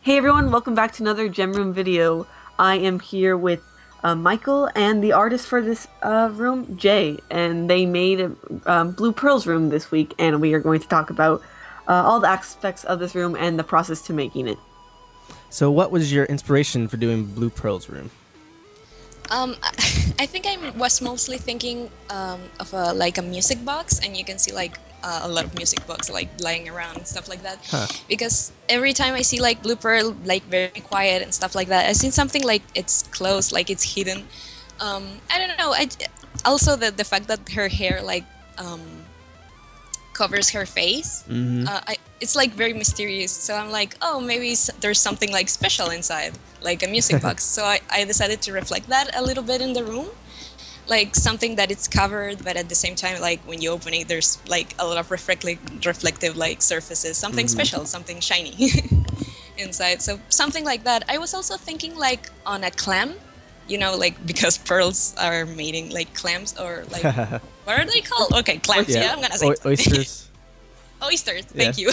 Hey everyone, welcome back to another Gem Room video. I am here with Michael and the artist for this room, Jay, and they made Blue Pearl's room this week, and we are going to talk about all the aspects of this room and the process to making it. So, what was your inspiration for doing Blue Pearl's room? I think I was mostly thinking of a music box, and you can see a lot of music boxes like lying around and stuff like that. Huh. Because every time I see like Blue Pearl like very quiet and stuff like that, I see something like it's closed, like it's hidden. I don't know. Also the fact that her hair covers her face. It's like very mysterious. So I'm like, oh, maybe there's something like special inside, like a music box. So I decided to reflect that a little bit in the room, like something that it's covered, but at the same time, like when you open it, there's like a lot of reflective like surfaces, something special, something shiny inside. So something like that. I was also thinking like on a clam, like because pearls are mating like clams or like what are they called? Okay, clams. Yeah, I'm gonna say Oysters. Oysters. Thank you.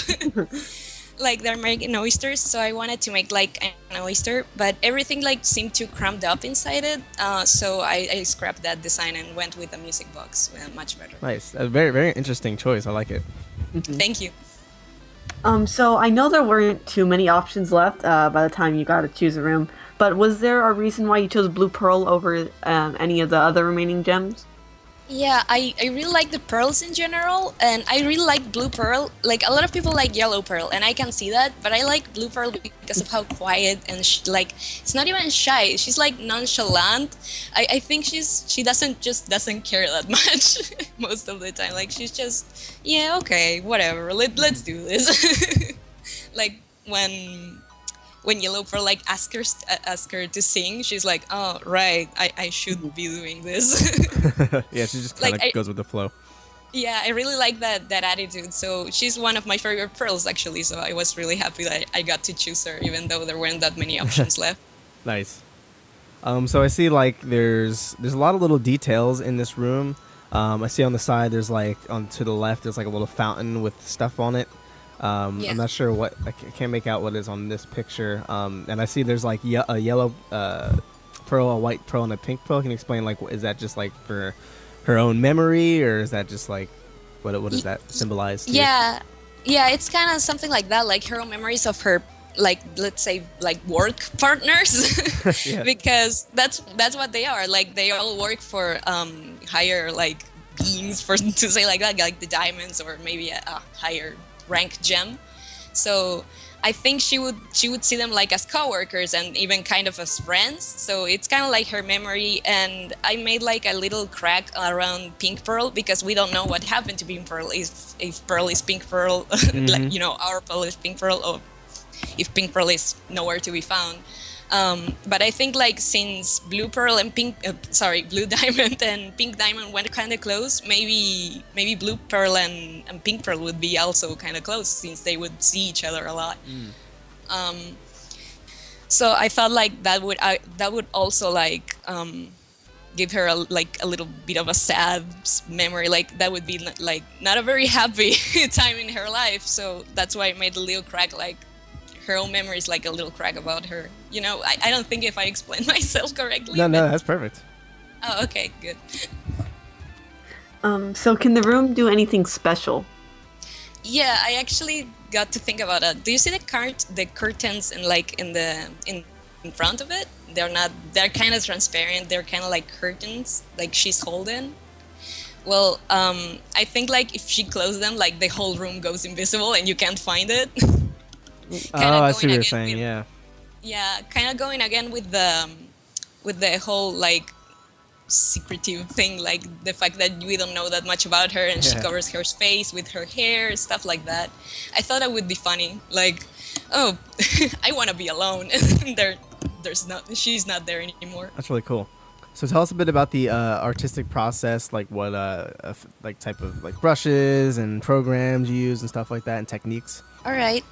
Like they're making oysters, so I wanted to make like an oyster, but everything like seemed too crammed up inside it. So I scrapped that design and went with a music box. Much better. Nice. A very, very interesting choice. I like it. Thank you. So I know there weren't too many options left by the time you got to choose a room, but was there a reason why you chose Blue Pearl over any of the other remaining gems? Yeah, I really like the pearls in general, and I really like Blue Pearl. Like a lot of people like Yellow Pearl, and I can see that, but I like Blue Pearl because of how quiet and like it's not even shy. She's like nonchalant. I think she doesn't care that much most of the time. Like she's just okay, whatever. Let's do this. Like when Yellow Pearl like ask her to sing, she's like, oh right, I should be doing this. Yeah, she just kind of goes with the flow. Yeah, I really like that attitude. So she's one of my favorite pearls actually. So I was really happy that I got to choose her, even though there weren't that many options left. Nice. So I see like there's a lot of little details in this room. I see on the side there's like to the left there's like a little fountain with stuff on it. I'm not sure what I can't make out what is on this picture. And I see there's like a yellow pearl, a white pearl, and a pink pearl. Can you explain like is that just like for her own memory, or is that just like what does that symbolize to you? Yeah, it's kind of something like that, like her own memories of her, like let's say like work partners, because that's what they are. Like they all work for higher like beings, for to say like that, like the diamonds or maybe a higher rank gem. So I think she would see them like as coworkers and even kind of as friends. So it's kind of like her memory. And I made like a little crack around Pink Pearl because we don't know what happened to Pink Pearl. If Pearl is Pink Pearl, like our Pearl is Pink Pearl, or if Pink Pearl is nowhere to be found. But I think like since Blue Pearl and Blue Diamond and Pink Diamond went kind of close, maybe Blue Pearl and Pink Pearl would be also kind of close since they would see each other a lot. So I thought like that would also like give her a little bit of a sad memory. Like that would be like not a very happy time in her life. So that's why I made a little crack, like her own memory is like a little crack about her. I don't think if I explained myself correctly. No, that's perfect. Oh, okay, good. So can the room do anything special? Yeah, I actually got to think about that. Do you see the curtains in front of it? They're kind of transparent. They're kind of like curtains, like she's holding. Well, I think like if she closed them, like the whole room goes invisible and you can't find it. I see what you're saying. Yeah, kind of going again with the whole like secretive thing, like the fact that we don't know that much about her and she covers her face with her hair, stuff like that. I thought it would be funny, like, oh, I want to be alone. She's not there anymore. That's really cool. So tell us a bit about the artistic process, like what like type of like brushes and programs you use and stuff like that, and techniques. All right.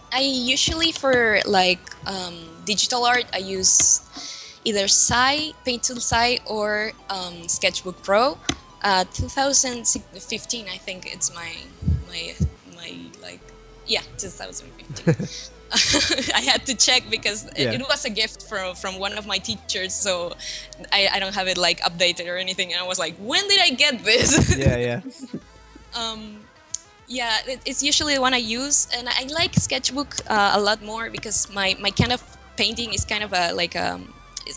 I usually for like digital art I use either Paint Tool Sai or Sketchbook Pro. 2015, I think it's my 2015. I had to check because it was a gift from one of my teachers, so I don't have it like updated or anything. And I was like, when did I get this? Yeah. Yeah, it's usually the one I use, and I like sketchbook a lot more because my kind of painting is kind of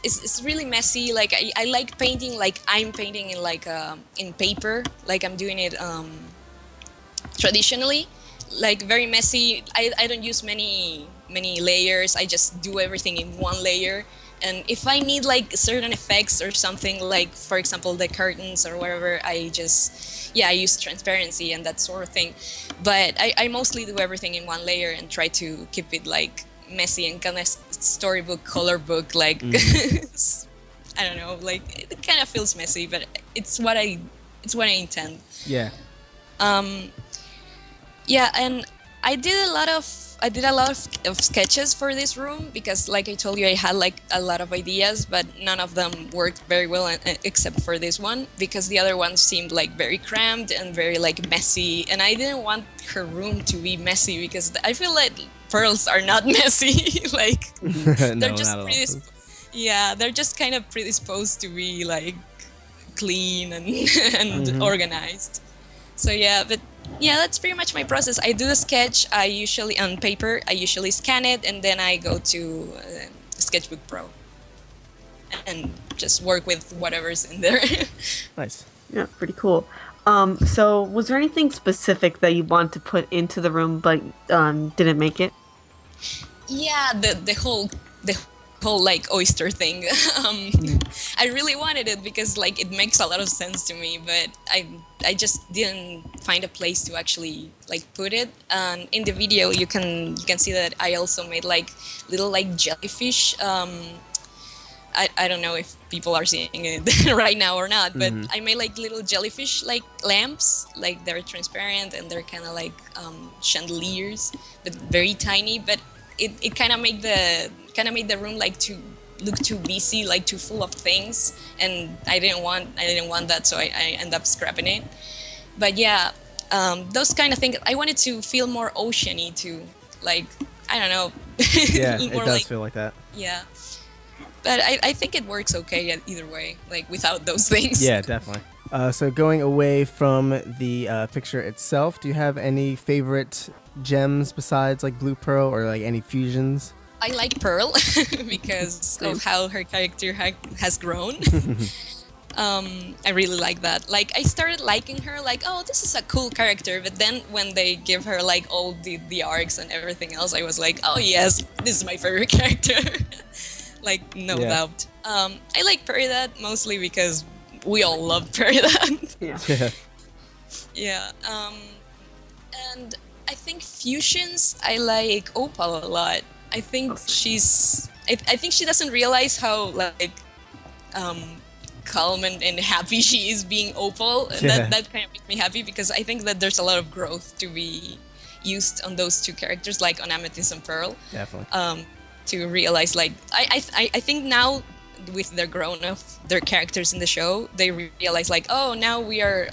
it's really messy. Like I like painting like I'm painting in like in paper, like I'm doing it traditionally, like very messy. I don't use many layers. I just do everything in one layer. And if I need like certain effects or something, like for example the curtains or whatever, I use transparency and that sort of thing. But I mostly do everything in one layer and try to keep it like messy and kind of storybook, color book, like I don't know, like it kind of feels messy, but it's what I intend. Yeah. Yeah, and I did a lot of sketches for this room because, like I told you, I had like a lot of ideas, but none of them worked very well except for this one, because the other ones seemed like very cramped and very like messy, and I didn't want her room to be messy because I feel like pearls are not messy. Like they're just they're just kind of predisposed to be like clean and organized. So yeah, but yeah, that's pretty much my process. I do the sketch. I usually on paper. I usually scan it, and then I go to Sketchbook Pro and just work with whatever's in there. Nice. Yeah, pretty cool. So was there anything specific that you wanted to put into the room but didn't make it? Yeah, the whole like oyster thing. I really wanted it because like it makes a lot of sense to me, but I just didn't find a place to actually like put it. In the video you can see that I also made like little like jellyfish. I don't know if people are seeing it right now or not, but I made like little jellyfish like lamps, like they're transparent and they're kind of like chandeliers, but very tiny. But it kind of made the room like to look too busy, like too full of things, and I didn't want that, so I end up scrapping it. But yeah, those kind of things. I wanted to feel more oceany too, like I don't know. Yeah, it does feel like that. Yeah. But I think it works okay either way, like without those things. Yeah, definitely. So going away from the picture itself, do you have any favorite gems besides like Blue Pearl, or like any fusions? I like Pearl because of how her character has grown. I really like that. Like I started liking her, like, oh, this is a cool character. But then when they give her like all the arcs and everything else, I was like, oh yes, this is my favorite character. Like no doubt. I like Peridot mostly because we all love Peridot. Yeah. And I think fusions, I like Opal a lot. I think I think she doesn't realize how like calm and happy she is being Opal. That kind of makes me happy because I think that there's a lot of growth to be used on those two characters, like on Amethyst and Pearl. Definitely. To realize, like I think now with their grown up, their characters in the show, they realize like, oh, now we are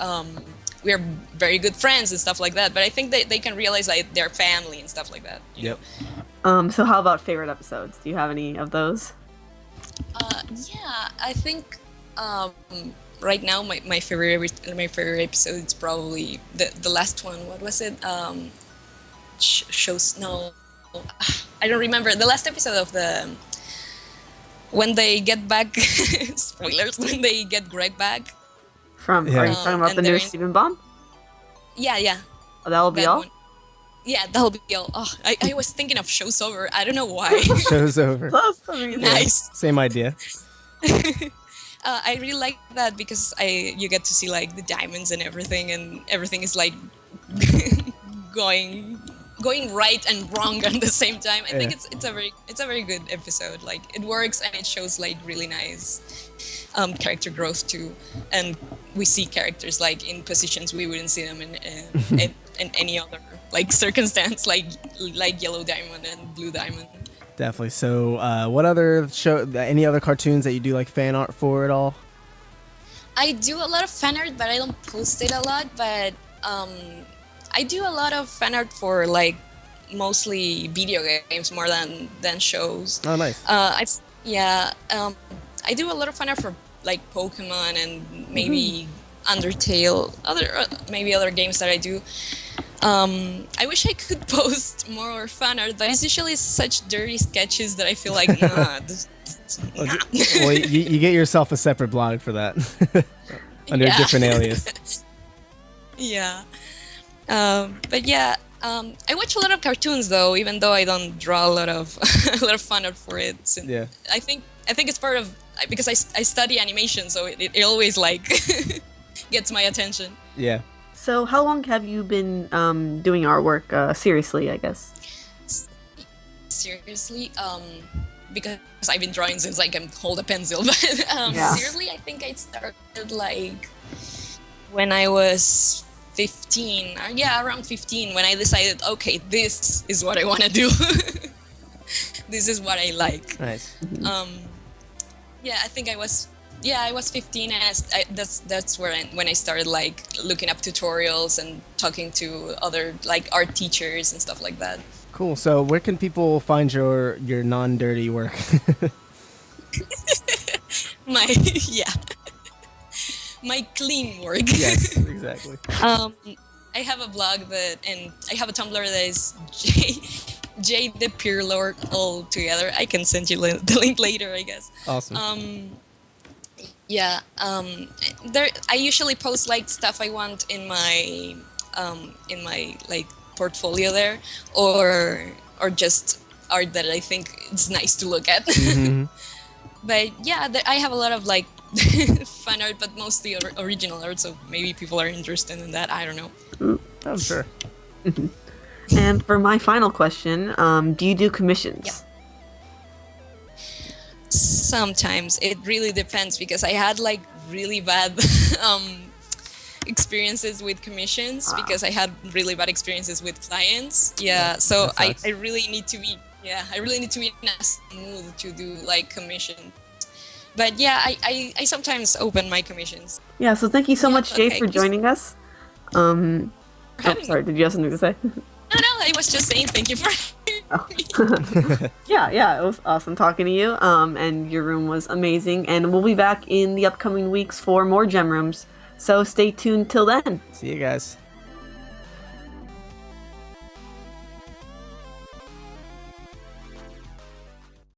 very good friends and stuff like that. But I think they can realize like they're family and stuff like that. You know? So how about favorite episodes? Do you have any of those? Yeah, I think right now my favorite episode is probably the last one. What was it? I don't remember the last episode of when they get back. Spoilers! When they get Greg back. Are you talking about the new Steven Bomb? Yeah. Oh, that'll be all. Yeah, that'll be all. Oh, I was thinking of Show's Over. I don't know why. Show's Over. Nice. Same idea. I really like that because you get to see like the diamonds and everything is like going right and wrong at the same time. I think it's a very good episode. Like it works and it shows like really nice character growth too, and we see characters like in positions we wouldn't see them in any other like circumstance, like Yellow Diamond and Blue Diamond. Definitely. So what other any other cartoons that you do like fan art for at all? I do a lot of fan art, but I don't post it a lot. But I do a lot of fan art for like mostly video games more than shows. Oh, nice. I do a lot of fan art for like Pokemon and maybe Undertale, maybe other games that I do. I wish I could post more fan art, but it's usually such dirty sketches that I feel like, nah. Well, you get yourself a separate blog for that under a different alias. Yeah. But yeah, I watch a lot of cartoons though, even though I don't draw a lot of a lot of fan art for it. Yeah. I think it's part of because I study animation, so it always like gets my attention. Yeah. So how long have you been doing artwork seriously, I guess? Seriously, because I've been drawing since I can hold a pencil. But seriously, I think I started like when I was 15. Around 15, when I decided, okay, this is what I want to do. This is what I like. Nice. I think I was 15, and that's where when I started like looking up tutorials and talking to other like art teachers and stuff like that. Cool. So where can people find your non-dirty work? my clean work. Yes, exactly. I have a blog and I have a Tumblr that is J the Pure Lord all together. I can send you the link later, I guess. Awesome. There I usually post like stuff I want in my like portfolio there, or just art that I think it's nice to look at. But yeah, I have a lot of like fan art, but mostly original art, so maybe people are interested in that. I don't know. I'm sure. And for my final question, do you do commissions? Yeah. Sometimes it really depends, because I had like really bad experiences with commissions because I had really bad experiences with clients. So I really need to be in a mood to do like commissions. But yeah, I sometimes open my commissions. Yeah, so thank you so much, Jay, for joining us. Sorry, did you have something to say? No, I was just saying thank you for Yeah, it was awesome talking to you. And your room was amazing. And we'll be back in the upcoming weeks for more gem rooms. So stay tuned till then. See you guys.